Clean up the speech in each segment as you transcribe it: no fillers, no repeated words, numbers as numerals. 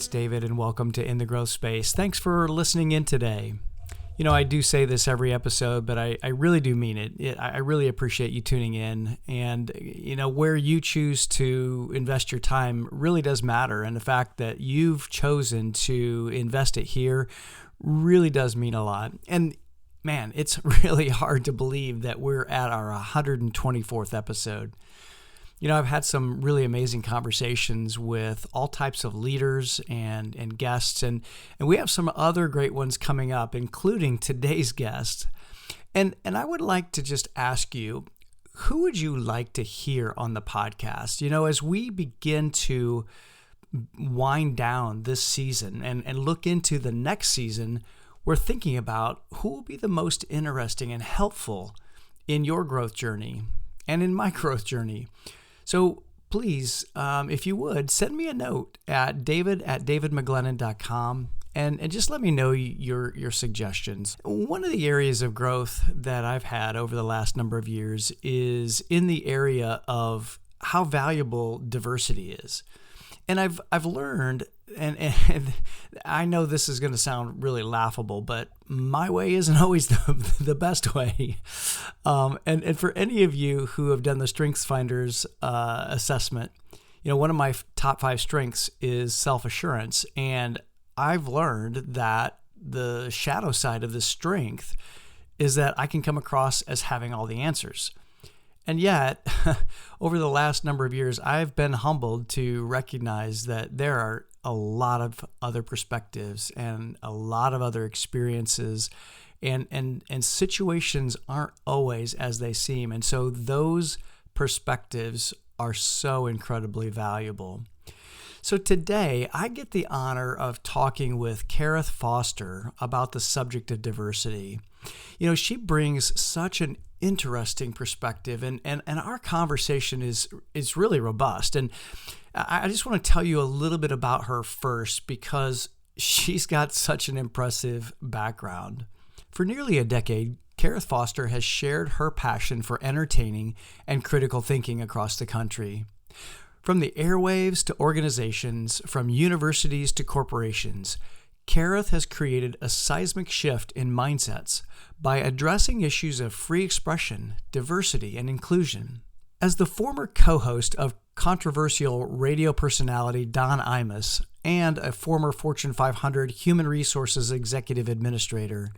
it's David, and welcome to In the Growth Space. Thanks for listening in today. You know, I do say this every episode, but I really do mean it. I really appreciate you tuning in. And, you know, where you choose to invest your time really does matter. And the fact that you've chosen to invest it here really does mean a lot. And man, it's really hard to believe that we're at our 124th episode. You know, I've had some really amazing conversations with all types of leaders and guests, and we have some other great ones coming up, including today's guest. And I would like to just ask you, who would you like to hear on the podcast? You know, as we begin to wind down this season and look into the next season, we're thinking about who will be the most interesting and helpful in your growth journey and in my growth journey. So please, if you would, send me a note at david@davidmcglennon.com and just let me know your suggestions. One of the areas of growth that I've had over the last number of years is in the area of how valuable diversity is. And I've learned, and I know this is going to sound really laughable, but my way isn't always the best way. And for any of you who have done the Strengths Finders assessment, you know, one of my top 5 strengths is self-assurance. And I've learned that the shadow side of this strength is that I can come across as having all the answers. And yet, over the last number of years, I've been humbled to recognize that there are a lot of other perspectives and a lot of other experiences, and situations aren't always as they seem. And so those perspectives are so incredibly valuable. So today, I get the honor of talking with Karith Foster about the subject of diversity. You know, she brings such an interesting perspective, and our conversation is really robust. And I just want to tell you a little bit about her first, because she's got such an impressive background. For nearly a decade, Karith Foster has shared her passion for entertaining and critical thinking across the country. From the airwaves to organizations, from universities to corporations, Karith has created a seismic shift in mindsets by addressing issues of free expression, diversity, and inclusion. As the former co-host of controversial radio personality Don Imus and a former Fortune 500 human resources executive administrator,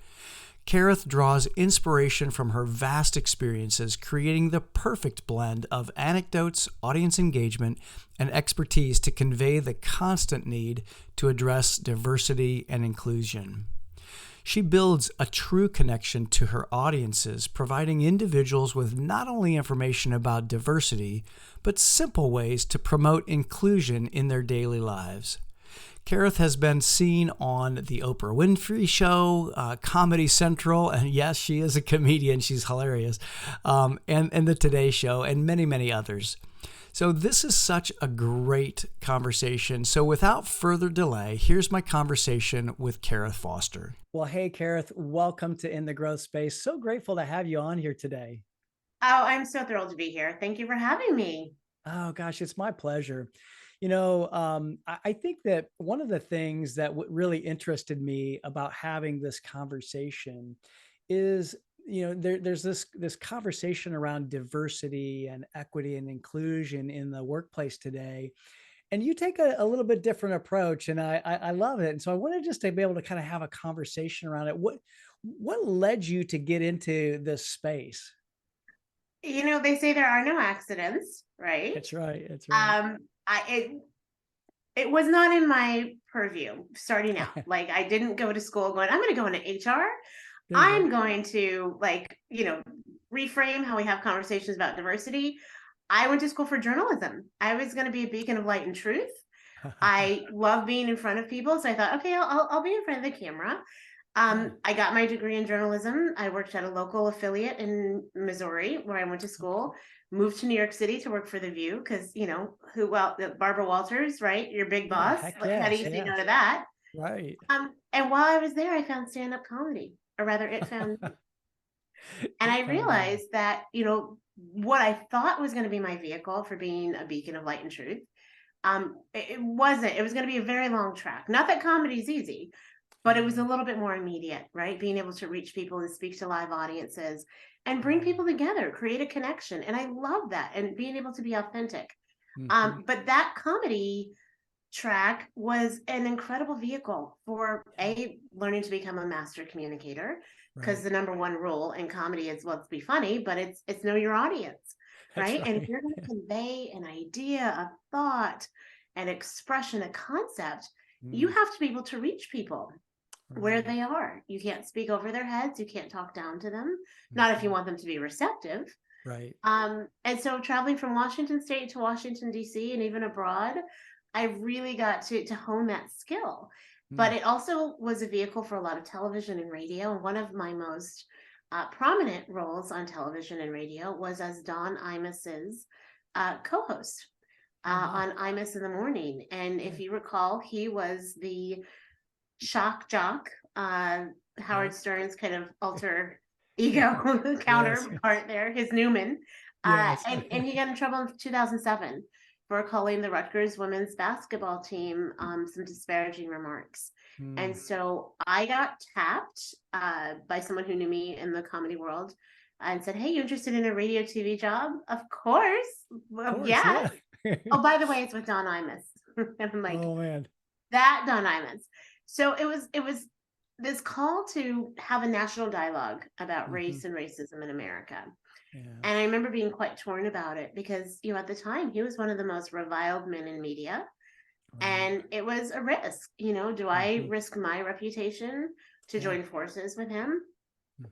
Karith draws inspiration from her vast experiences, creating the perfect blend of anecdotes, audience engagement, and expertise to convey the constant need to address diversity and inclusion. She builds a true connection to her audiences, providing individuals with not only information about diversity, but simple ways to promote inclusion in their daily lives. Karith has been seen on The Oprah Winfrey Show, Comedy Central, and yes, she is a comedian. She's hilarious, and The Today Show, and many, many others. So this is such a great conversation. So without further delay, here's my conversation with Karith Foster. Well, hey, Karith, welcome to In the Growth Space. So grateful to have you on here today. Oh, I'm so thrilled to be here. Thank you for having me. Oh, gosh, it's my pleasure. You know, I think that one of the things that really interested me about having this conversation is, you know, there's this conversation around diversity and equity and inclusion in the workplace today. And you take a little bit different approach, and I love it. And so I wanted just to be able to kind of have a conversation around it. What led you to get into this space? You know, they say there are no accidents, right? That's right. That's right. It was not in my purview starting out. Like, I didn't go to school going, I'm going to go into HR. I'm going to, like, you know, reframe how we have conversations about diversity. I went to school for journalism. I was going to be a beacon of light and truth. I love being in front of people. So I thought, okay, I'll be in front of the camera. I got my degree in journalism. I worked at a local affiliate in Missouri where I went to school, moved to New York City to work for The View because, you know, Barbara Walters, right? Your big boss. How do you say no to that? Right. And while I was there, I found stand-up comedy, or rather it found me. And I realized that, you know, what I thought was going to be my vehicle for being a beacon of light and truth It wasn't, it was going to be a very long track. Not that comedy is easy, but it was a little bit more immediate, right? Being able to reach people and speak to live audiences and bring people together, create a connection. And I love that. And being able to be authentic. But that comedy track was an incredible vehicle for learning to become a master communicator, because the number one rule in comedy is, well, let's be funny, but it's know your audience, right? And if you're going to convey an idea, a thought, an expression, a concept, you have to be able to reach people where they are. You can't speak over their heads. You can't talk down to them. Not if you want them to be receptive. Right. And so traveling from Washington State to Washington, D.C. and even abroad, I really got to hone that skill. But it also was a vehicle for a lot of television and radio. And one of my most prominent roles on television and radio was as Don Imus's co-host on Imus in the Morning. And if you recall, he was the shock jock, Howard Stern's kind of alter ego counterpart there, his Newman. And he got in trouble in 2007 for calling the Rutgers women's basketball team some disparaging remarks. And so I got tapped by someone who knew me in the comedy world and said, hey, you interested in a radio TV job? Of course. Well, yeah. Oh, by the way, it's with Don Imus. And I'm like, oh man, that Don Imus. So it was this call to have a national dialogue about race and racism in America. And I remember being quite torn about it because, at the time he was one of the most reviled men in media. And it was a risk, do I risk my reputation to join forces with him?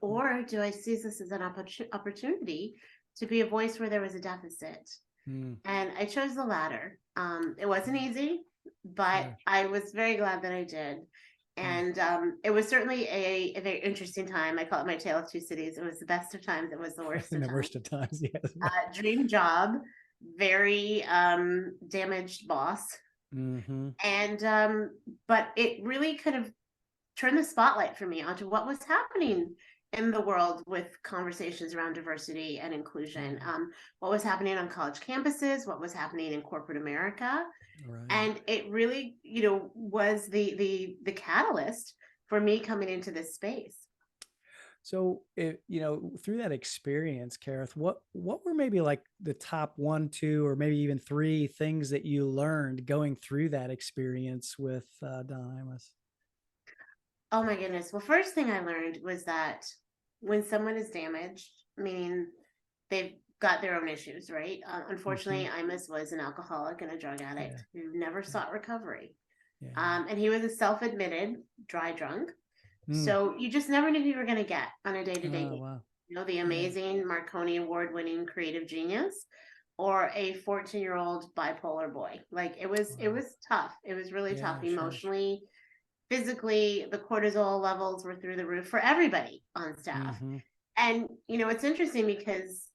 Or do I seize this as an opportunity to be a voice where there was a deficit? And I chose the latter. It wasn't easy, but I was very glad that I did. And it was certainly a very interesting time. I call it my tale of two cities. It was the best of times. It was the worst of times. The worst of times, yes. Dream job, very damaged boss. And but it really kind of turned the spotlight for me onto what was happening in the world with conversations around diversity and inclusion. What was happening on college campuses, what was happening in corporate America. And it really, was the catalyst for me coming into this space. So, through that experience, Karith, what were maybe like the top 1, 2, or maybe even 3 things that you learned going through that experience with Don Imus? Oh my goodness. Well, first thing I learned was that when someone is damaged, meaning they've got their own issues, right? Unfortunately, Imus was an alcoholic and a drug addict who never sought recovery. And he was a self-admitted dry drunk. So you just never knew who you were going to get on a day-to-day basis. The amazing Marconi Award-winning creative genius or a 14-year-old bipolar boy. Like it was tough. It was really tough emotionally, physically. The cortisol levels were through the roof for everybody on staff. And, it's interesting because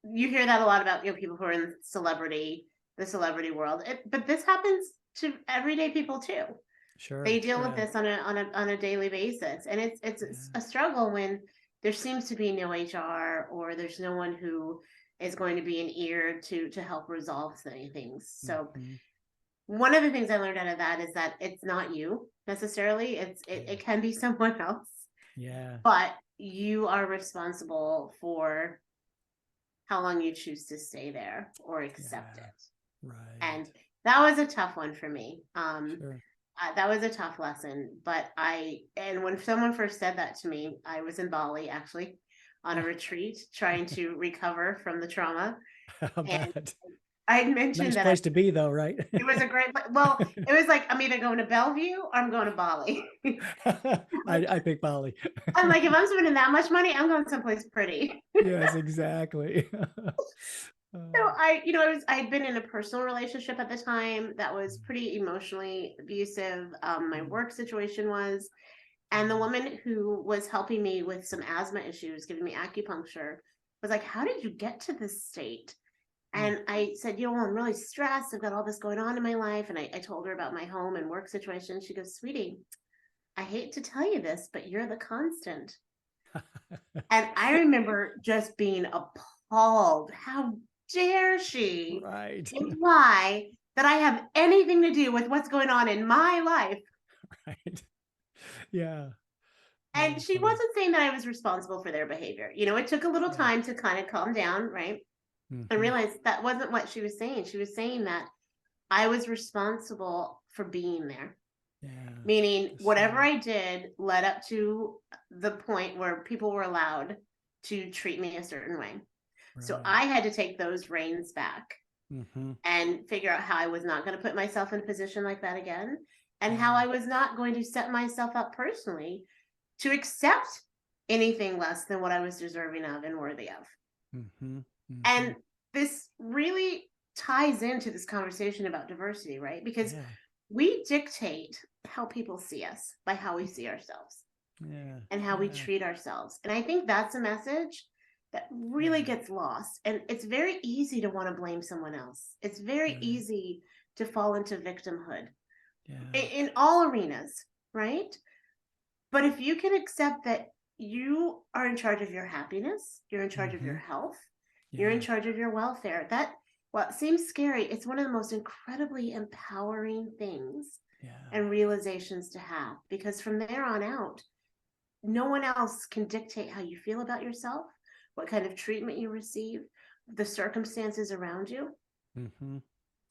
you hear that a lot about, people who are in the celebrity world, but this happens to everyday people too. They deal with this on a daily basis, and it's a struggle when there seems to be no HR or there's no one who is going to be an ear to help resolve things. So one of the things I learned out of that is that it's not you necessarily. It can be someone else. But you are responsible for how long you choose to stay there or accept it. And that was a tough one for me. That was a tough lesson, but when someone first said that to me, I was in Bali actually on a retreat trying to recover from the trauma. And I had mentioned nice place to be though, right? It was a great, well, it was like, I'm either going to Bellevue or I'm going to Bali. I pick Bali. I'm like, if I'm spending that much money, I'm going someplace pretty. Yes, exactly. So I had been in a personal relationship at the time that was pretty emotionally abusive. My work situation was, and the woman who was helping me with some asthma issues, giving me acupuncture, was like, how did you get to this state? And I said, I'm really stressed. I've got all this going on in my life. And I told her about my home and work situation. She goes, sweetie, I hate to tell you this, but you're the constant. And I remember just being appalled. How dare she imply that I have anything to do with what's going on in my life. Right. Yeah. Oh, And that's she funny. wasn't saying that I was responsible for their behavior. It took a little Yeah. time to kind of calm down, right? And Hmm. realize that wasn't what she was saying. She was saying that I was responsible for being there. Yeah. Meaning, Just whatever so, I did led up to the point where people were allowed to treat me a certain way. So right. I had to take those reins back Hmm. and figure out how I was not going to put myself in a position like that again, and how Yeah. I was not going to set myself up personally to accept anything less than what I was deserving of and worthy of. Hmm. Hmm. And this really ties into this conversation about diversity, right? Because Yeah. we dictate how people see us by how we see ourselves Yeah. and how we Yeah. treat ourselves. And I think that's a message that really Yeah. gets lost. And it's very easy to want to blame someone else. It's very Right. easy to fall into victimhood Yeah. in all arenas, right? But if you can accept that you are in charge of your happiness, you're in charge of your Hmm. health, you're in Yeah. charge of your welfare, that, well, it seems scary, it's one of the most incredibly empowering things Yeah. and realizations to have, because from there on out, no one else can dictate how you feel about yourself, what kind of treatment you receive, the circumstances around you. Hmm.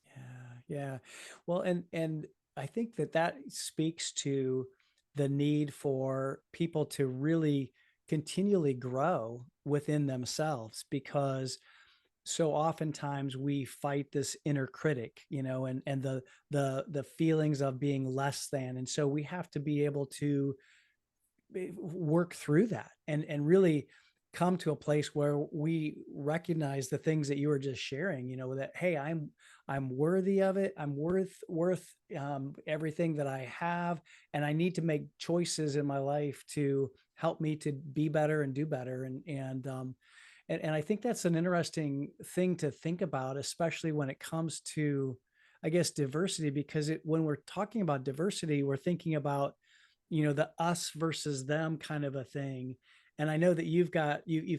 Yeah. Yeah. Well, and I think that that speaks to the need for people to really continually grow within themselves, because so oftentimes we fight this inner critic, and the feelings of being less than. And so we have to be able to work through that and really come to a place where we recognize the things that you were just sharing, that, hey, I'm worthy of it. I'm worth everything that I have, and I need to make choices in my life to help me to be better and do better. And I think that's an interesting thing to think about, especially when it comes to, I guess, diversity, because when we're talking about diversity, we're thinking about, the us versus them kind of a thing. And I know that you've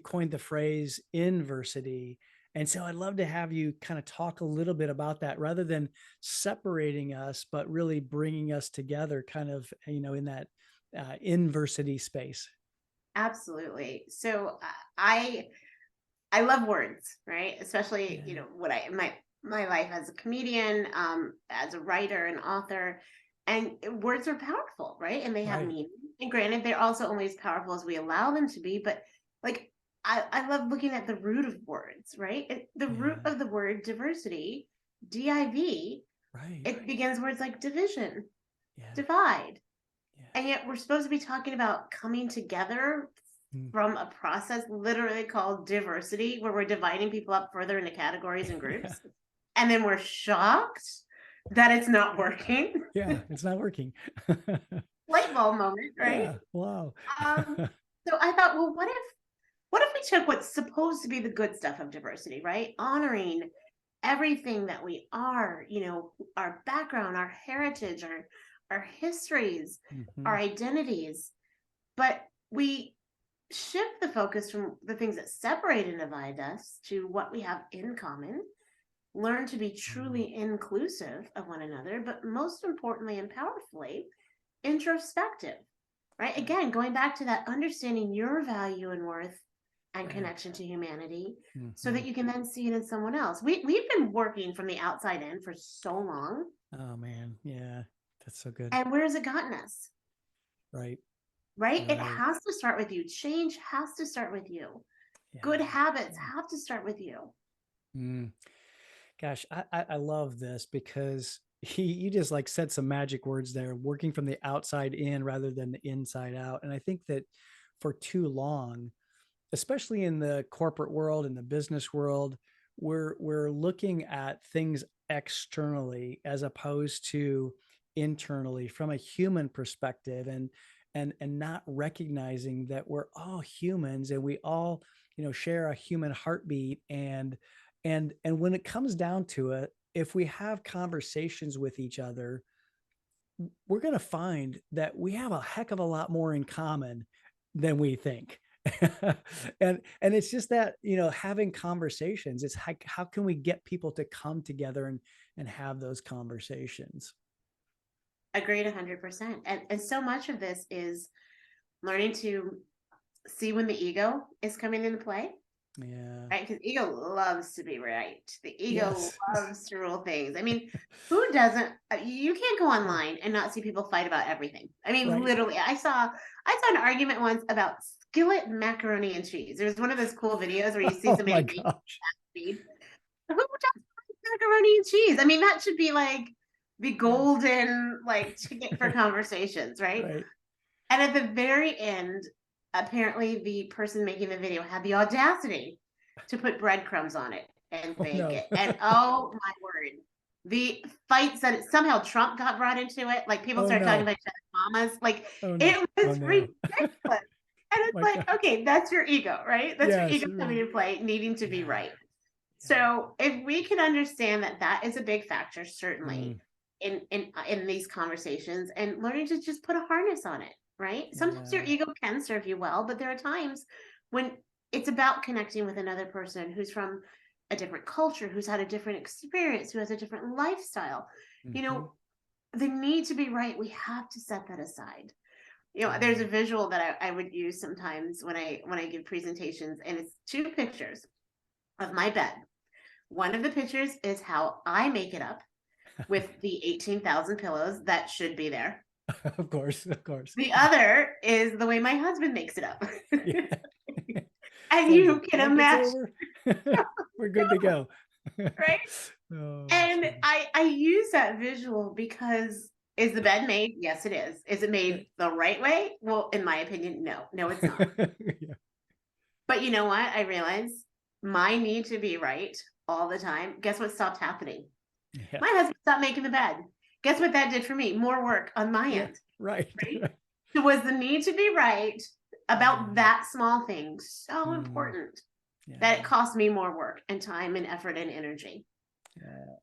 coined the phrase inversity. And so I'd love to have you kind of talk a little bit about that, rather than separating us, but really bringing us together, kind of, in that inversity space. Absolutely. So I love words, right? Especially, Yeah. what my life as a comedian, as a writer and author, and words are powerful, right? And they have Right. meaning. And granted, they're also only as powerful as we allow them to be. But like, I love looking at the root of words, right? The root Yeah. of the word diversity, DIV, Right. it begins words like division, Yeah. divide, Yeah. and yet we're supposed to be talking about coming together Mm. from a process literally called diversity, where we're dividing people up further into categories and Yeah. groups. And then we're shocked that it's not working. Yeah. It's not working. Light bulb moment, right? Yeah. Wow. Um, so I thought, well, what if we took what's supposed to be the good stuff of diversity, right? Honoring everything that we are, our background, our heritage, our histories, Hmm. our identities, but we shift the focus from the things that separate and divide us to what we have in common, learn to be truly inclusive of one another, but most importantly and powerfully, introspective, right? Right. Again, going back to that understanding your value and worth and Yeah. connection to humanity, so Hmm. that you can then see it in someone else. We've been working from the outside in for so long. Oh man. Yeah. That's so good. And where has it gotten us? Right. Right? It Right. has to start with you. Change has to start with you. Good Yeah. habits have to start with you. Mm. Gosh, I love this, because you just like said some magic words there, working from the outside in rather than the inside out. And I think that for too long, especially in the corporate world and the business world, we're looking at things externally as opposed to internally from a human perspective, and not recognizing that we're all humans, and we all, share a human heartbeat. And when it comes down to it, if we have conversations with each other, we're going to find that we have a heck of a lot more in common than we think. And it's just that, having conversations, it's how can we get people to come together and have those conversations? Agreed 100%. And so much of this is learning to see when the ego is coming into play, Yeah. right? Because ego loves to be right. The ego Yes. loves to rule things. I mean, who doesn't? You can't go online and not see people fight about everything. I mean, Right. literally, I saw an argument once about skillet macaroni and cheese. There's one of those cool videos where you see Oh my somebody make gosh. speed. Who does macaroni and cheese? I mean, that should be like the Yeah. golden like ticket for conversations, right? Right. And at the very end, apparently the person making the video had the audacity to put breadcrumbs on it and Oh bake no. it. And oh my word, the fights that somehow Trump got brought into it. Like people Oh started talking no. about each other's mamas. Like Oh no. it Oh was no. ridiculous. And Oh it's my like, gosh. okay, that's your ego, right? That's your Yes. ego coming into play, needing to be Yeah. right. Yeah. So if we can understand that that is a big factor, Mm, certainly in these conversations, and learning to just put a harness on it, right? Sometimes your yeah. ego can serve you well, but there are times when it's about connecting with another person who's from a different culture, who's had a different experience, who has a different lifestyle. You Hmm. know, the need to be right, we have to set that aside. There's a Yeah. visual that I would use sometimes when I give presentations, and it's two pictures of my bed. One of the pictures is how I make it up with the 18,000 pillows that should be there. Of course. Of course. The other is the way my husband makes it up. Yeah. It's And like the you can blanket's imagine, over. We're good to go. right? Oh, that's And funny. I use that visual because is the bed made? Yes, it is. Is it Yeah. made the right way? Well, in my opinion, no. No, it's not. Yeah. But you know what? I realize my need to be right all the time. Guess what stopped happening? Yeah. My husband stopped making the bed. Guess what that did for me? More work on my Yeah. end, Right. right? So was the need to be right about Yeah. that small thing so Mm, important that it yeah. cost me more work and time and effort and energy? Yeah.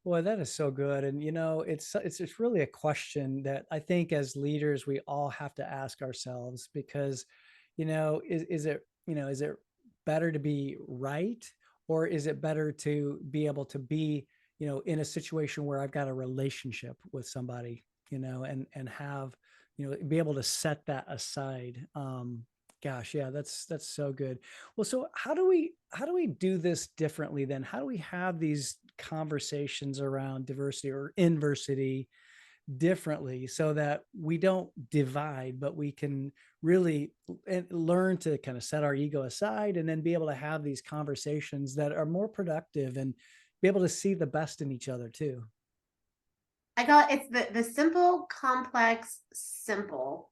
Boy, that is so good. And it's really a question that I think as leaders we all have to ask ourselves because, is it better to be right, or is it better to be able to be, in a situation where I've got a relationship with somebody, and have, be able to set that aside. Gosh, yeah, that's so good. Well, so how do we do this differently then? How do we have these conversations around diversity or inversity differently so that we don't divide, but we can really learn to kind of set our ego aside and then be able to have these conversations that are more productive and be able to see the best in each other too. I call it, it's the simple, complex, simple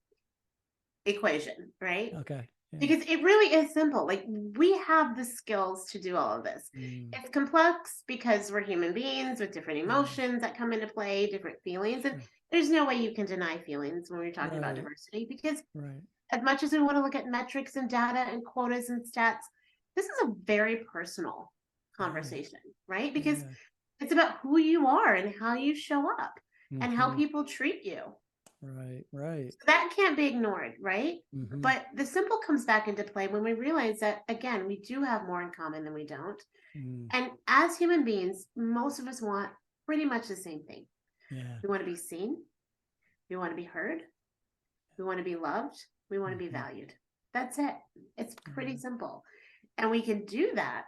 equation, right? Okay. Yeah. Because it really is simple. Like we have the skills to do all of this. Mm, It's complex because we're human beings with different yeah. emotions that come into play, different feelings. And Sure. there's no way you can deny feelings when we're talking about Right. diversity, because Right. as much as we want to look at metrics and data and quotas and stats, this is a very personal Right. conversation, right? Because Yeah. it's about who you are and how you show up and how Hmm. people treat you. Right. Right. So that can't be ignored, right? Hmm. But the simple comes back into play when we realize that, again, we do have more in common than we don't. Mm, And as human beings, most of us want pretty much the same thing. yeah. We want to be seen, we want to be heard, we want to be loved, we want to be Hmm. valued. That's it. It's pretty Yeah. simple. And we can do that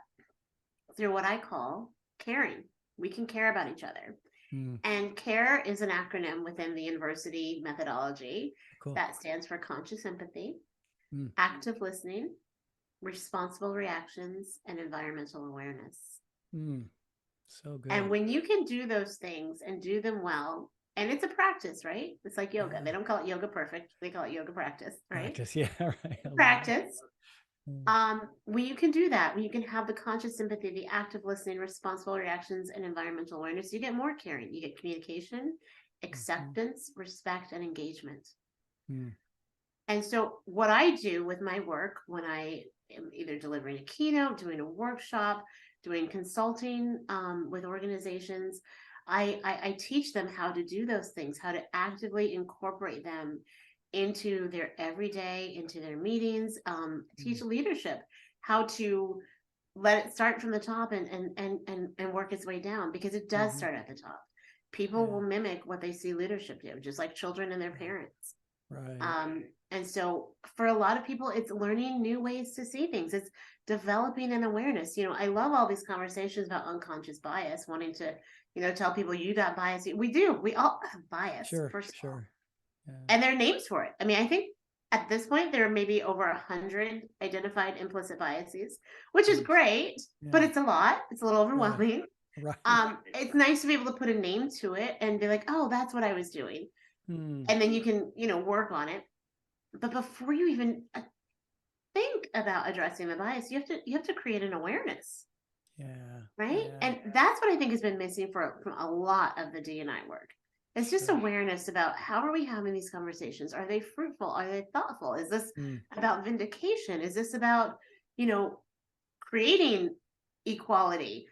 through what I call caring. We can care about each other. Mm, And CARE is an acronym within the Inversity methodology cool. that stands for conscious empathy, Mm, active listening, responsible reactions, and environmental awareness. mm, so And good. when you can do those things and do them well, and it's a practice, right? It's like yoga. Yeah. They don't call it yoga perfect, they call it yoga practice, right? Practice. Yeah. Right. I love that. Practice. Mm, When you can do that, when you can have the conscious empathy, the active listening, responsible reactions, and environmental awareness, you get more caring. You get communication, mhm, acceptance, respect, and engagement. mm, And so, what I do with my work when I am either delivering a keynote, doing a workshop, doing consulting with organizations, I teach them how to do those things, how to actively incorporate them into their everyday, into their meetings, teach leadership, how to let it start from the top and work its way down, because it does start at the top. People will mimic what they see leadership do, just like children and their parents. Right. And so for a lot of people, it's learning new ways to see things. It's developing an awareness. I love all these conversations about unconscious bias, wanting to, tell people you got bias. We do. We all have bias, first of all. Yeah. And there are names for it. I mean, I think at this point, there are maybe over 100 identified implicit biases, which is great, but it's a lot. It's a little overwhelming. Right. It's nice to be able to put a name to it and be like, oh, that's what I was doing. And then you can, work on it. But before you even think about addressing the bias, you have to create an awareness. Yeah. Right. Yeah. And that's what I think has been missing from a lot of the D&I work. It's just awareness about how are we having these conversations? Are they fruitful? Are they thoughtful? Is this about vindication? Is this about, creating equality?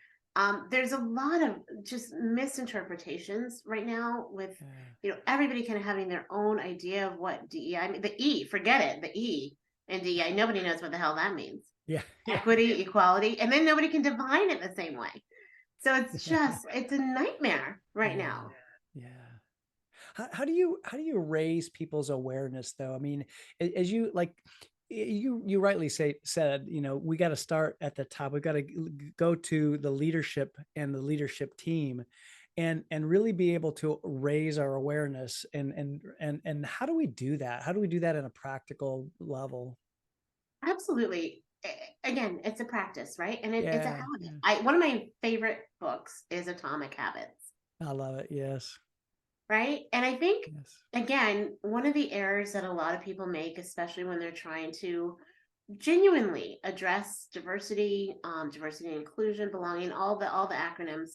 There's a lot of just misinterpretations right now with, everybody kind of having their own idea of what DEI, the E, forget it, the E in DEI, nobody knows what the hell that means. Yeah. Equity, equality, and then nobody can define it the same way. So it's just, it's a nightmare right now. Yeah. How do you raise people's awareness though? I mean, as you like, you rightly said, we got to start at the top. We've got to go to the leadership and the leadership team and really be able to raise our awareness. And how do we do that? How do we do that in a practical level? Absolutely. Again, it's a practice, right? And it's a habit. One of my favorite books is Atomic Habits. I love it. Yes. Right. And I think, again, one of the errors that a lot of people make, especially when they're trying to genuinely address diversity, diversity and inclusion, belonging, all the acronyms,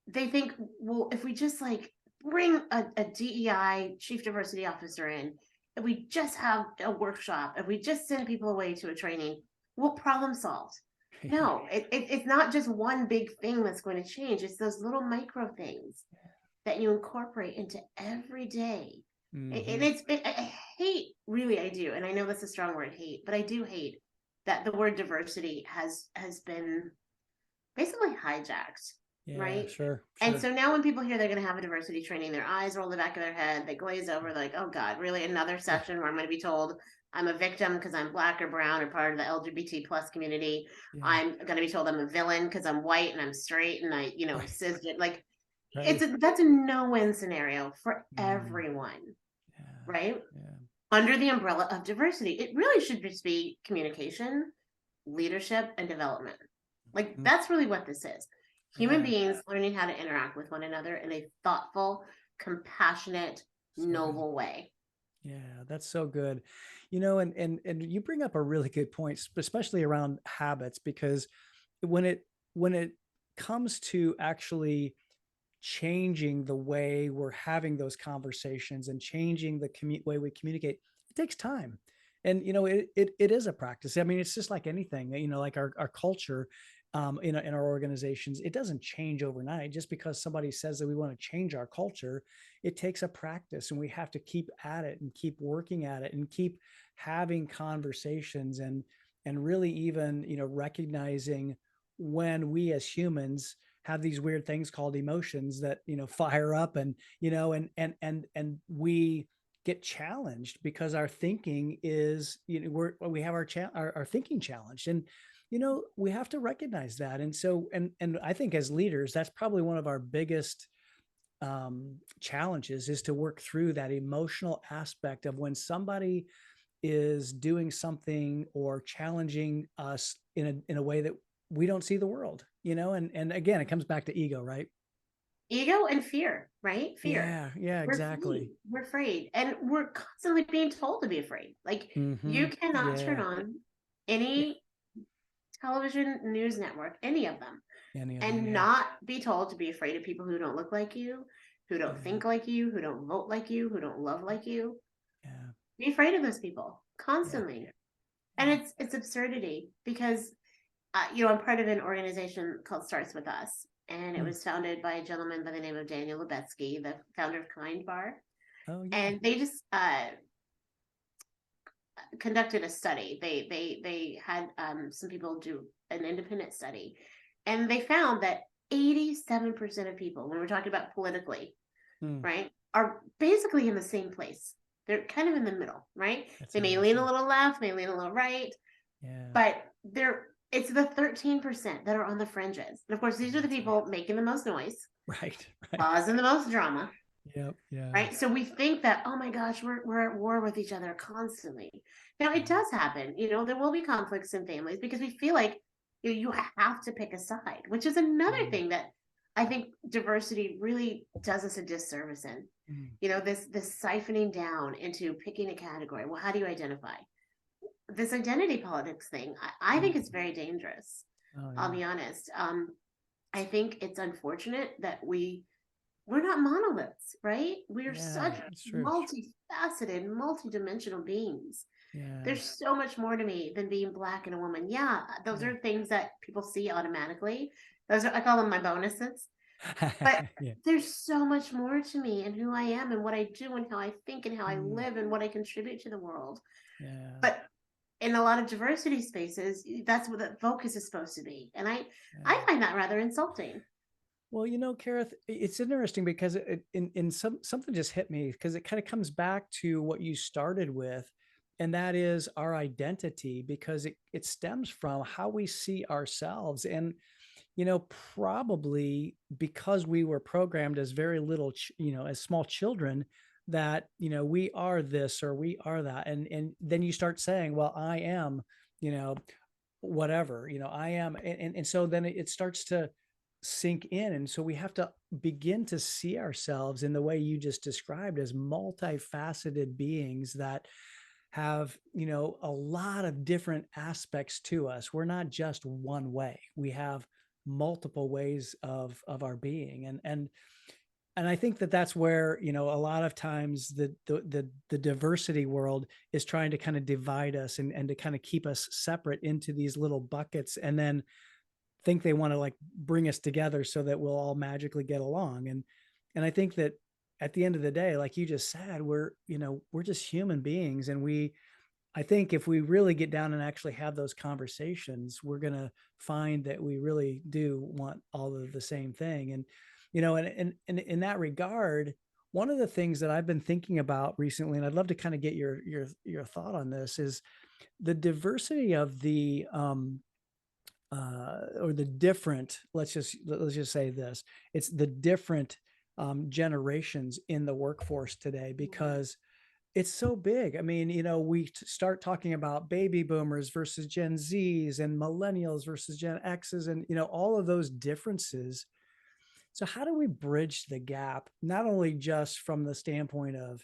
they think, well, if we just like bring a DEI chief diversity officer in, if we just have a workshop, if we just send people away to a training, we'll problem solve. No, it's not just one big thing that's going to change. It's those little micro things that you incorporate into every day. And I hate, really, I do. And I know that's a strong word, hate, but I do hate that the word diversity has been basically hijacked. Right. Sure. And so now when people hear they're going to have a diversity training, their eyes roll the back of their head, they glaze over, like, oh God, really another session where I'm going to be told I'm a victim because I'm Black or brown or part of the LGBT plus community. I'm going to be told I'm a villain because I'm white and I'm straight and I, cisgender, like, that's a no-win scenario for everyone, right? Under the umbrella of diversity, it really should just be communication, leadership, and development. Like that's really what this is. Human beings learning how to interact with one another in a thoughtful, compassionate, noble way. Yeah, that's so good. And you bring up a really good point, especially around habits, because when it comes to actually changing the way we're having those conversations and changing the way we communicate, it takes time. And, it is a practice. I mean, it's just like anything, like our culture, in our organizations, it doesn't change overnight. Just because somebody says that we want to change our culture, it takes a practice, and we have to keep at it and keep working at it and keep having conversations and really even, recognizing when we as humans have these weird things called emotions that, fire up and, and we get challenged because our thinking is, we have our thinking challenged, and, we have to recognize that. And so, and I think as leaders, that's probably one of our biggest challenges, is to work through that emotional aspect of when somebody is doing something or challenging us in a way that we don't see the world, and again, it comes back to ego, right? Ego and fear, right? Fear. Yeah, exactly. We're afraid. And we're constantly being told to be afraid. Like you cannot turn on any television news network, any of them, not be told to be afraid of people who don't look like you, who don't think like you, who don't vote like you, who don't love like you. Be afraid of those people constantly. And it's absurdity because I'm part of an organization called Starts With Us, and it was founded by a gentleman by the name of Daniel Lubetsky, the founder of Kind Bar. Oh, yeah. And they just conducted a study. They had some people do an independent study, and they found that 87% of people, when we're talking about politically, right, are basically in the same place. They're kind of in the middle, right? They may lean a little left, may lean a little right, but it's the 13% that are on the fringes. And of course, these are the people making the most noise, right, causing the most drama. Yep. Yeah. Right. So we think that, oh my gosh, we're at war with each other constantly. Now it does happen. There will be conflicts in families because we feel like you have to pick a side, which is another thing that I think diversity really does us a disservice in. This siphoning down into picking a category. Well, how do you identify? This identity politics thing, I think it's very dangerous. I'll be honest. I think it's unfortunate that we're not monoliths, right? We're such multifaceted, multidimensional beings. There's so much more to me than being Black and a woman. Those are things that people see automatically. I call them my bonuses. But there's so much more to me and who I am and what I do and how I think and how I live and what I contribute to the world. But in a lot of diversity spaces, that's what the focus is supposed to be. And I find that rather insulting. Well, Karith, it's interesting because something just hit me, because it kind of comes back to what you started with, and that is our identity, because it stems from how we see ourselves. And, probably because we were programmed as very little, as small children, that, we are this or we are that. And then you start saying, well, I am, whatever, I am. And so then it starts to sink in. And so we have to begin to see ourselves in the way you just described, as multifaceted beings that have, a lot of different aspects to us. We're not just one way. We have multiple ways of our being. And I think that that's where, a lot of times the diversity world is trying to kind of divide us and to kind of keep us separate into these little buckets, and then think they want to like bring us together so that we'll all magically get along. And I think that at the end of the day, like you just said, we're just human beings. And I think if we really get down and actually have those conversations, we're going to find that we really do want all of the same thing. And, and in that regard, one of the things that I've been thinking about recently, and I'd love to kind of get your thought on this, is the diversity of the, or the different, let's just say this, it's the different generations in the workforce today, because it's so big. I mean, we start talking about baby boomers versus Gen Zs and millennials versus Gen X's, and, all of those differences. So how do we bridge the gap, not only just from the standpoint of,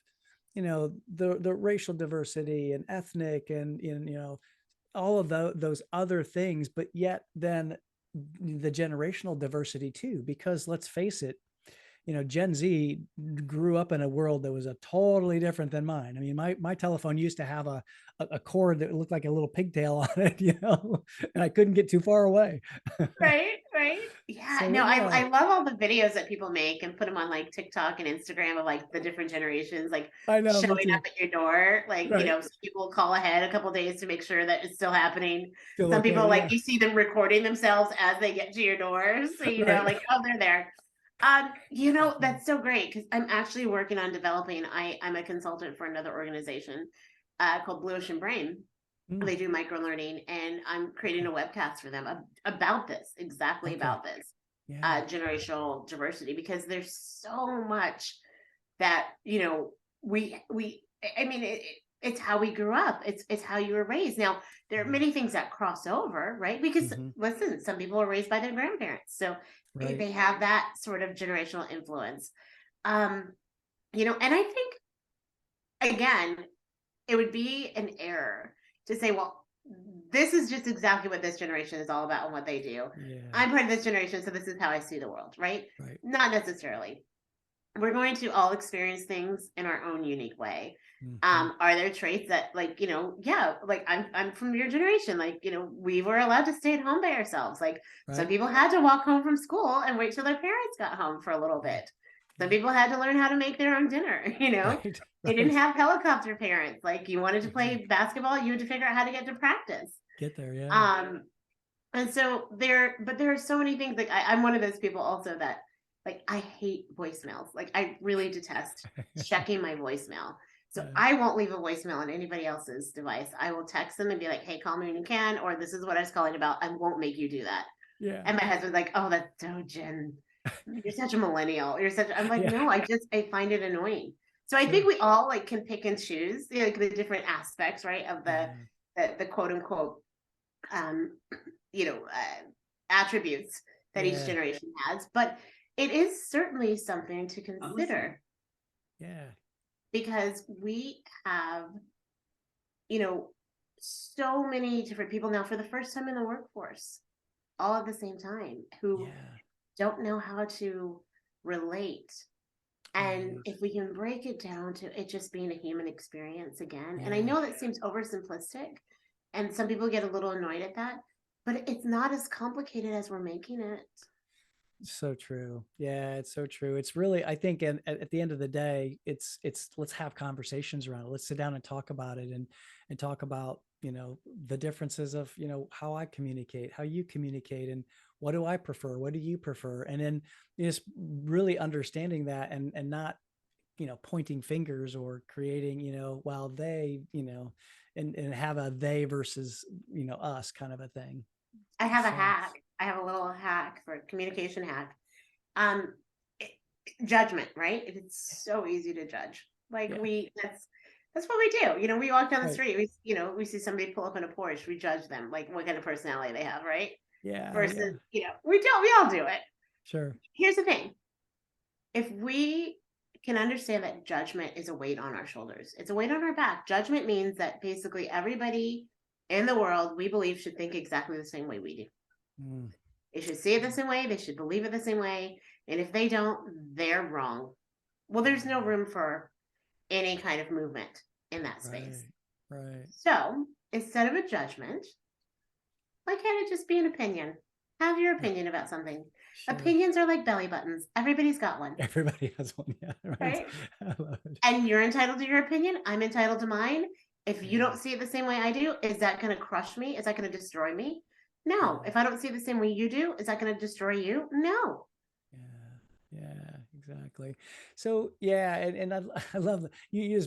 the racial diversity and ethnic and, all of those other things, but yet then the generational diversity too, because let's face it, Gen Z grew up in a world that was a totally different than mine. I mean, my telephone used to have a cord that looked like a little pigtail on it, and I couldn't get too far away. Right. Yeah. So, I love all the videos that people make and put them on like TikTok and Instagram of like the different generations, like showing up at your door. Like, some people call ahead a couple days to make sure that it's still happening. Some people, like, you see them recording themselves as they get to your door. So, like, oh, they're there. That's so great, because I'm actually working on developing, I'm a consultant for another organization called Blue Ocean Brain. They do micro learning, and I'm creating a webcast for them about this, about this generational diversity, because there's so much that, it's how we grew up. It's how you were raised. Now, there are many things that cross over, right? Because listen, some people are raised by their grandparents, so they have that sort of generational influence. And I think, again, it would be an error to say, well, this is just exactly what this generation is all about and what they do. I'm part of this generation, so this is how I see the world, right? Not necessarily. We're going to all experience things in our own unique way. Are there traits that, like, like I'm from your generation, like, we were allowed to stay at home by ourselves. Like, some people had to walk home from school and wait till their parents got home for a little bit. Some people had to learn how to make their own dinner, you know. Right. They didn't Right. have helicopter parents. Like you wanted to Exactly. play basketball, you had to figure out how to get to practice. Get there. Yeah. Um, and so but there are so many things. Like I'm one of those people also that like I hate voicemails. Like I really detest checking my voicemail. So Yeah. I won't leave a voicemail on anybody else's device. I will text them and be like, "Hey, call me when you can," or "This is what I was calling about." I won't make you do that. Yeah. And my husband's like, "Oh, that's so Jen. You're such a millennial. You're such." I'm like, Yeah. "No, I find it annoying." So I think Sure. we all like can pick and choose, you know, like the different aspects, right, of Yeah. the quote unquote um, you know, attributes that each Yeah. generation has. But it is certainly something to consider Yeah. because we have, you know, so many different people now for the first time in the workforce, all at the same time, who Yeah. don't know how to relate. And Right. if we can break it down to it just being a human experience again, and I Yeah. know that seems oversimplistic, and some people get a little annoyed at that, but it's not as complicated as we're making it. So true. Yeah, it's so true. It's really, I think, and at the end of the day, it's let's have conversations around it. Let's sit down and talk about it, and talk about, the differences of, how I communicate, how you communicate, and what do I prefer? What do you prefer? And then just really understanding that, and not, pointing fingers or creating, while they, and have a they versus, us kind of a thing. I have a So hack. I have a little hack for communication hack. Um, it, judgment, right? It's so easy to judge. Like yeah, that's what we do. You know, we walk down the right. street, we see somebody pull up in a Porsche, we judge them, like what kind of personality they have, right? Yeah, Versus, yeah, we all do it. sure. Here's the thing. If we can understand that judgment is a weight on our shoulders, it's a weight on our back. Judgment means that basically everybody in the world we believe should think exactly the same way we do. Mm, They should see it the same way, they should believe it the same way. And if they don't, they're wrong. Well, there's no room for any kind of movement in that right, space. right. So instead of a judgment, why can't it just be an opinion? Have your Yeah, opinion about something. sure. Opinions are like belly buttons. Everybody's got one, Everybody has one. Yeah, right. right? I love it. And you're entitled to your opinion. I'm entitled to mine. If you Yeah, don't see it the same way I do, is that going to crush me? Is that going to destroy me? No. yeah, If I don't see it the same way you do, is that going to destroy you? No. yeah, yeah, exactly. So yeah, and I love that you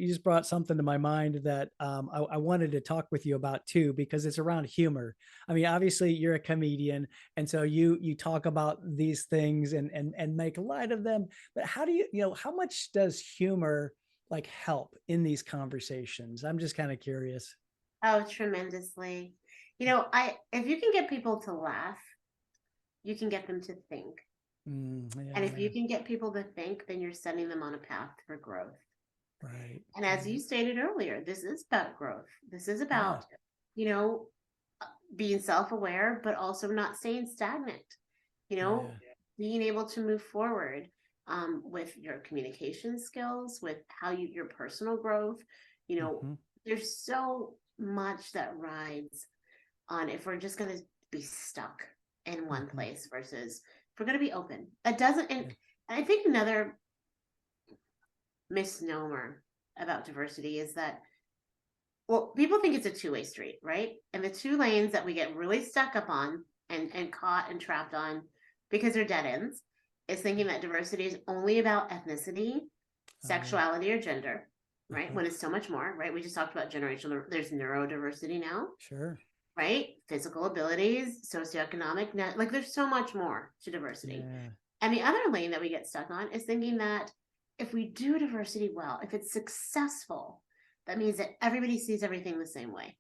just brought something to my mind that I wanted to talk with you about too, because it's around humor. I mean, obviously you're a comedian, and so you talk about these things and make light of them. But how do how much does humor like help in these conversations? I'm just kind of curious. Oh, tremendously. You know, I if you can get people to laugh, you can get them to think. And if Yeah, you can get people to think, then you're setting them on a path for growth. right, And as you right. stated earlier, this is about growth. This is Yeah, about, you know, being self-aware, but also not staying stagnant, you know, yeah. being able to move forward with your communication skills, with how your personal growth, you know, Hmm. there's so much that rides on if we're just going to be stuck in one Hmm. place versus if we're going to be open. That doesn't, Yeah. and I think another misnomer about diversity is that, well, people think it's a two-way street, right? And the two lanes that we get really stuck up on and caught and trapped on because they're dead ends is thinking that diversity is only about ethnicity, Oh, sexuality, or gender, right? uh-huh. When it's so much more, right? We just talked about generational, there's neurodiversity now, Sure. right? Physical abilities, socioeconomic, like there's so much more to diversity. Yeah. And the other lane that we get stuck on is thinking that if we do diversity well, if it's successful, that means that everybody sees everything the same way.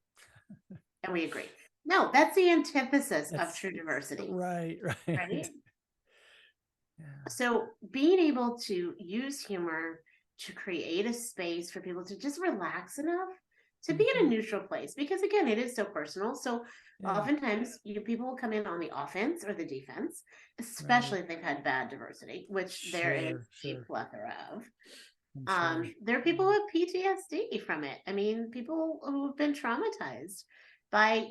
And we agree. No, that's the antithesis of That's true diversity, right, right. right? Yeah. So being able to use humor to create a space for people to just relax enough to be in a Hmm. neutral place, because again, it is so personal. So Yeah. oftentimes people will come in on the offense or the defense, Right. especially if they've had bad diversity, which there is Sure, a sure. plethora of. I'm sure. There are people with PTSD from it. I mean, people who have been traumatized by,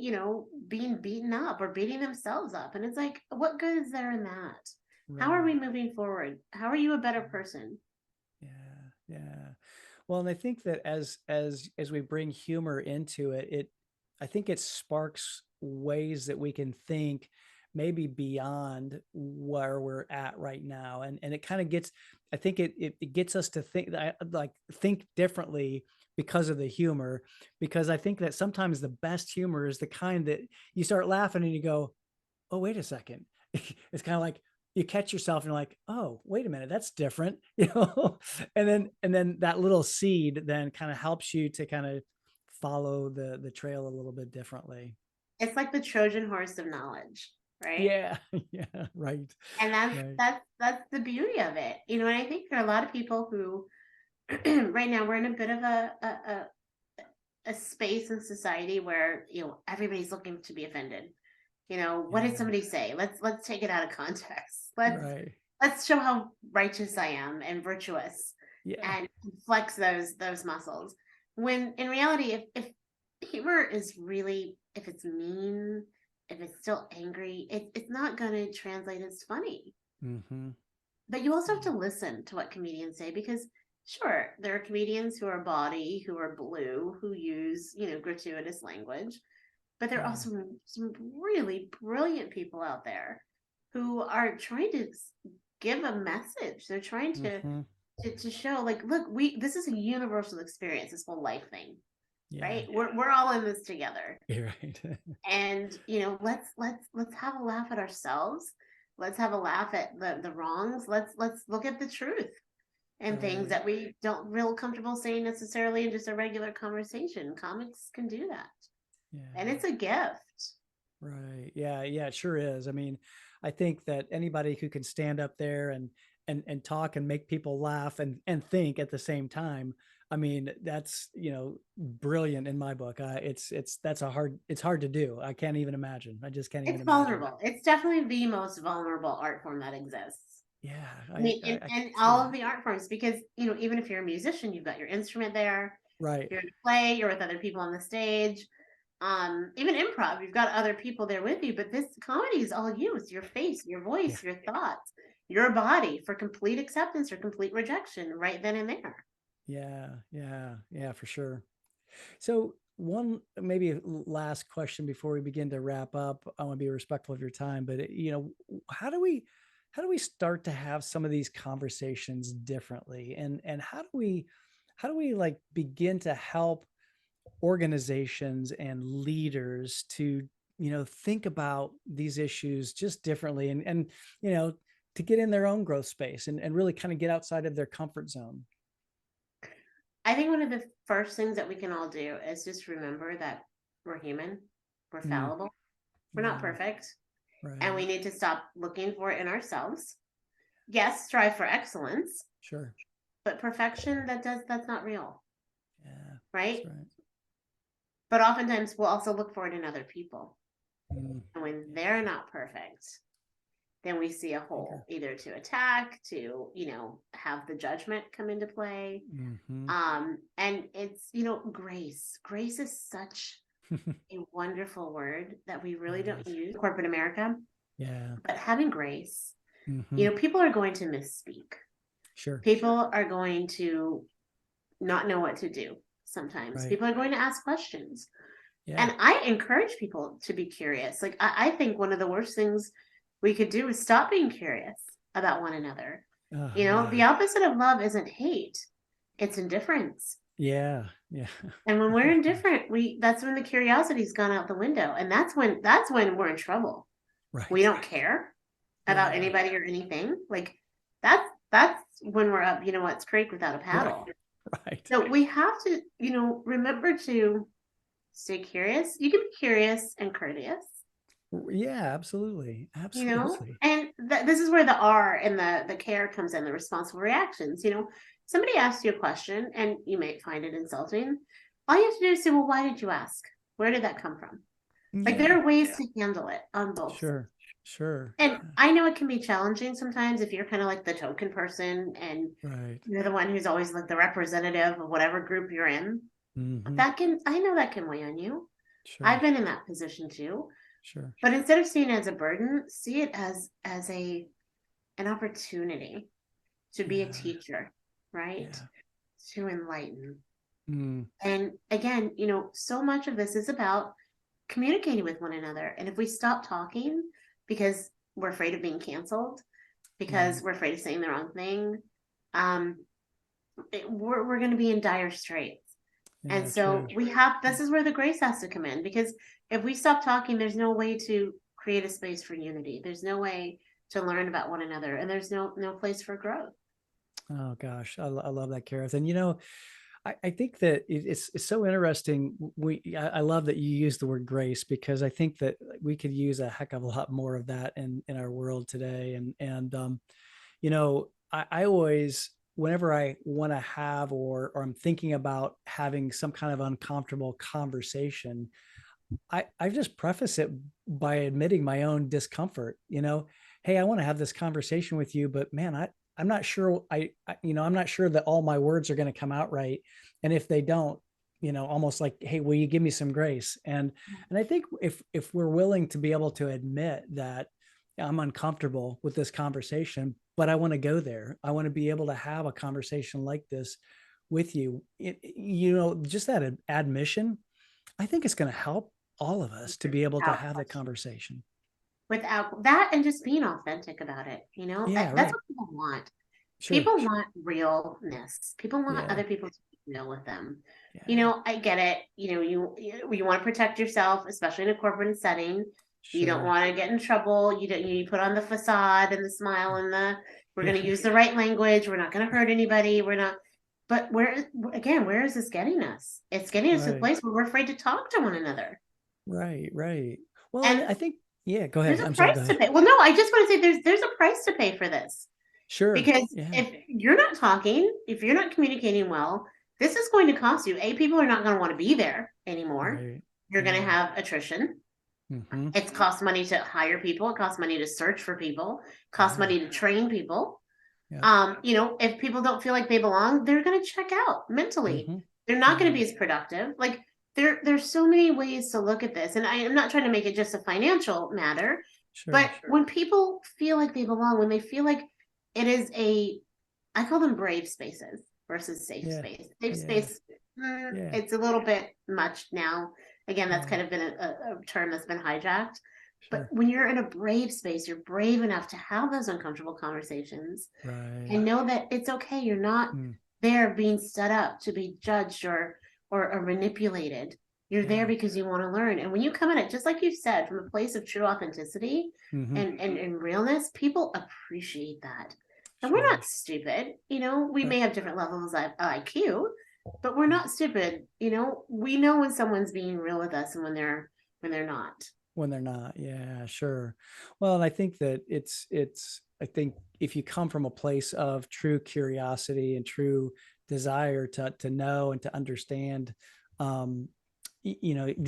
being beaten up or beating themselves up. And it's like, what good is there in that? How are Right. we moving forward? How are you a better person? Yeah. Yeah. Well, and I think that as we bring humor into it, I think it sparks ways that we can think maybe beyond where we're at right now. And it kind of gets, I think it gets us to think that like think differently because of the humor, because I think that sometimes the best humor is the kind that you start laughing and you go, oh, wait a second. It's kind of like you catch yourself and you're like, oh, wait a minute, that's different, and then that little seed then kind of helps you to kind of follow the trail a little bit differently. It's like the Trojan horse of knowledge, right? Yeah, yeah, right, And that's right. that's that's the beauty of it. And I think there are a lot of people who right now we're in a bit of a space in society where everybody's looking to be offended. What did Yeah, somebody say? Let's take it out of context. let's right. let's show how righteous I am and virtuous, Yeah, and flex those muscles, when in reality, if humor is really, if it's mean, if it's still angry, it's not going to translate as funny. mm-hmm. But you also have to listen to what comedians say, because sure, there are comedians who are bawdy, who are blue, who use gratuitous language, but there are Yeah, also some really brilliant people out there who are trying to give a message. They're trying to mm-hmm. show, like, look, this is a universal experience, this whole life thing, Yeah, right? We're all in this together. you're right. And let's have a laugh at ourselves. Let's have a laugh at the wrongs. Let's look at the truth and things Right. that we don't feel comfortable saying necessarily in just a regular conversation. Comics can do that. And Yeah. it's a gift. Right. Yeah. Yeah. It sure is. I mean, I think that anybody who can stand up there and talk and make people laugh and think at the same time. I mean, that's brilliant in my book. It's hard to do. I can't even imagine. I just can't even It's imagine. vulnerable. It's definitely the most vulnerable art form that exists. Yeah. I mean, in, I in see all of that. the art forms, because even if you're a musician, you've got your instrument there. Right. You're in a play. You're with other people on the stage. Even improv, you've got other people there with you. But this comedy is all you. It's your face, your Yeah. voice, your thoughts, your body, for complete acceptance or complete rejection, right then and there. Yeah. Yeah. Yeah. For sure. So one maybe last question before we begin to wrap up. I want to be respectful of your time, but how do we start to have some of these conversations differently, and how do we like begin to help organizations and leaders to think about these issues just differently, and to get in their own growth space and really kind of get outside of their comfort zone. I think one of the first things that we can all do is just remember that we're human, we're Mm, fallible, we're not yeah, perfect, and we right, need to stop looking for it in ourselves. Yes, strive for excellence, sure, but perfection, that's not real, yeah, that's right? right. But oftentimes we'll also look for it in other people. Mm, And when yeah, they're not perfect, then we see a thinker. hole, either to attack, to, have the judgment come into play. Mm-hmm. And it's, grace. Grace is such a wonderful word that we Yeah, really it don't is. use in corporate America. Yeah. But having grace, Mm-hmm. people are going to misspeak. Sure. People are going to not know what to do sometimes. Right. People are going to ask questions. Yeah. And I encourage people to be curious. Like, I think one of the worst things we could do is stop being curious about one another. The Yeah. opposite of love isn't hate, it's indifference. Yeah. Yeah. And when Oh we're my gosh. indifferent, that's when the curiosity's gone out the window. And that's when we're in trouble. We Right. don't care about Yeah. anybody or anything. Like, that's when we're up, what's creek without a Right. paddle. Right. So we have to, remember to stay curious. You can be curious and courteous, Yeah. Absolutely. Absolutely. and this is where the R and the care comes in, the responsible reactions. Somebody asks you a question and you may find it insulting. All you have to do is say, well, why did you ask? Where did that come from? Like, Yeah. there are ways to handle it on both sides. Sure. Sure. And Yeah. I know it can be challenging sometimes if you're kind of like the token person and Right. you're the one who's always like the representative of whatever group you're in. Mm-hmm. I know that can weigh on you. I've Sure. been in that position too. Sure. But instead of seeing it as a burden, see it as an opportunity to be a teacher, right? To enlighten. And again, so much of this is about communicating with one another. And if we stop talking because we're afraid of being canceled, because we're afraid of saying the wrong thing, we're going to be in dire straits. And so this is where the grace has to come in, because if we stop talking, there's no way to create a space for unity. There's no way to learn about one another, and there's no place for growth. Oh gosh, I love that, Karith. And I think that it's so interesting. I love that you use the word grace, because I think that we could use a heck of a lot more of that in our world today. And I always, whenever I want to have or I'm thinking about having some kind of uncomfortable conversation, I just preface it by admitting my own discomfort. Hey, I want to have this conversation with you, but man, I'm not sure. I'm not sure that all my words are going to come out right. And if they don't, almost like, hey, will you give me some grace? And I think if we're willing to be able to admit that I'm uncomfortable with this conversation, but I want to go there, I want to be able to have a conversation like this with you. Just that admission, I think it's going to help all of us to be able to have that conversation. Without that, and just being authentic about it, that's what people want. People want realness. People want other people to be real with them. I get it. You want to protect yourself, especially in a corporate setting. You don't want to get in trouble. You put on the facade and the smile and we're going to use the right language. We're not going to hurt anybody. But where is this getting us? It's getting us to a place where we're afraid to talk to one another. Right. Well, and I think, go ahead. There's a price to pay. Well, no, I just want to say there's a price to pay for this. Sure. Because if you're not talking, if you're not communicating well, this is going to cost you. People are not going to want to be there anymore. Right. You're going to have attrition. It costs money to hire people. It costs money to search for people. It costs money to train people. If people don't feel like they belong, they're going to check out mentally. They're not going to be as productive. Like there's so many ways to look at this. And I am not trying to make it just a financial matter, but when people feel like they belong, when they feel like it is I call them brave spaces versus safe space. Safe space, it's a little bit much now. Again, that's kind of been a term that's been hijacked. But when you're in a brave space, you're brave enough to have those uncomfortable conversations and know that it's okay. You're not there being set up to be judged or manipulated. You're there because you want to learn. And when you come at it, just like you said, from a place of true authenticity and realness, people appreciate that. And we're not stupid. We may have different levels of IQ, but we're not stupid. We know when someone's being real with us and when they're not. When they're not. Yeah, sure. Well, and I think that I think if you come from a place of true curiosity and true desire to know and to understand, the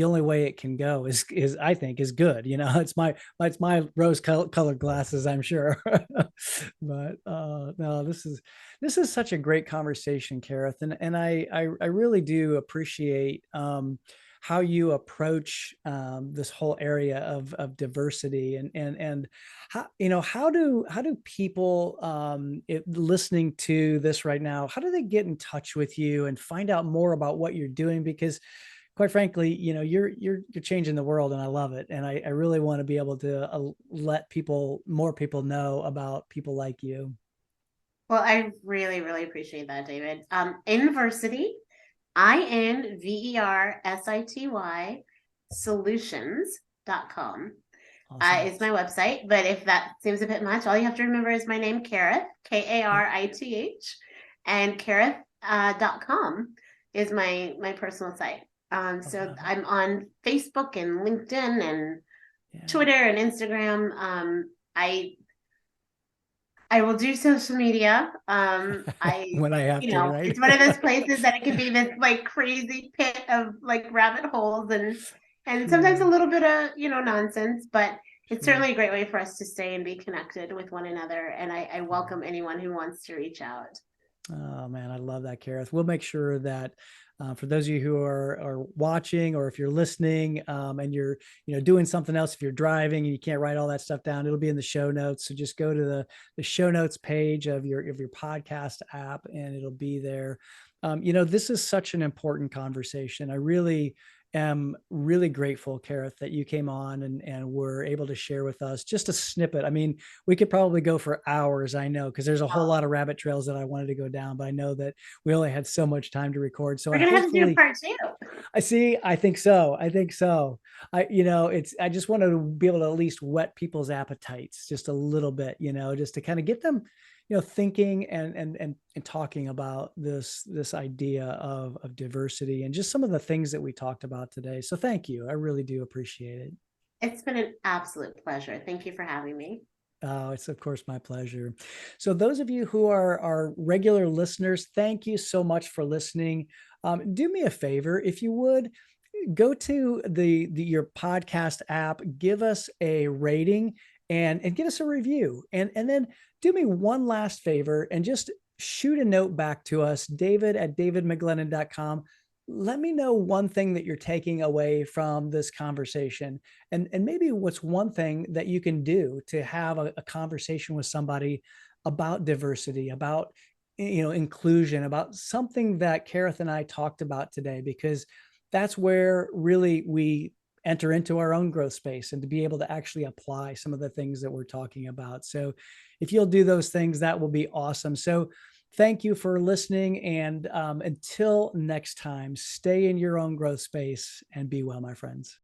only way it can go is I think is good. It's my rose colored glasses, I'm sure. But no, this is such a great conversation, Karith, and I really do appreciate how you approach this whole area of diversity and how do people listening to this right now, how do they get in touch with you and find out more about what you're doing? Because quite frankly, you're changing the world and I love it. And I really want to be able to let more people know about people like you. Well, I really, really appreciate that, David. Inversity, INVERSITY solutions.com is my website. But if that seems a bit much, all you have to remember is my name, Karith, Karith, and Karith.com is my personal site. So I'm on Facebook and LinkedIn and Twitter and Instagram. I will do social media. When I have to, right? It's one of those places that it can be this like crazy pit of like rabbit holes and sometimes a little bit of, nonsense, but it's certainly a great way for us to stay and be connected with one another. And I welcome anyone who wants to reach out. Oh man, I love that, Karith. We'll make sure that for those of you who are watching, or if you're listening and you're doing something else, if you're driving and you can't write all that stuff down, it'll be in the show notes. So just go to the show notes page of your podcast app, and it'll be there. This is such an important conversation. I really am really grateful, Karith, that you came on and were able to share with us just a snippet. I mean, we could probably go for hours, I know, because there's a whole lot of rabbit trails that I wanted to go down, but I know that we only had so much time to record. So We're gonna have to do part 2. I see. I think so. I just want to be able to at least whet people's appetites just a little bit, just to kind of get them, thinking and talking about this idea of diversity and just some of the things that we talked about today. So thank you. I really do appreciate it. It's been an absolute pleasure. Thank you for having me. Oh, it's of course my pleasure. So those of you who are regular listeners, thank you so much for listening. Do me a favor, if you would, go to your podcast app, give us a rating and give us a review, and then do me one last favor and just shoot a note back to us, david@davidmcglennon.com. Let me know one thing that you're taking away from this conversation, and maybe what's one thing that you can do to have a conversation with somebody about diversity, about inclusion, about something that Karith and I talked about today, because that's where really we enter into our own growth space and to be able to actually apply some of the things that we're talking about. So if you'll do those things, that will be awesome. So thank you for listening. And until next time, stay in your own growth space and be well, my friends.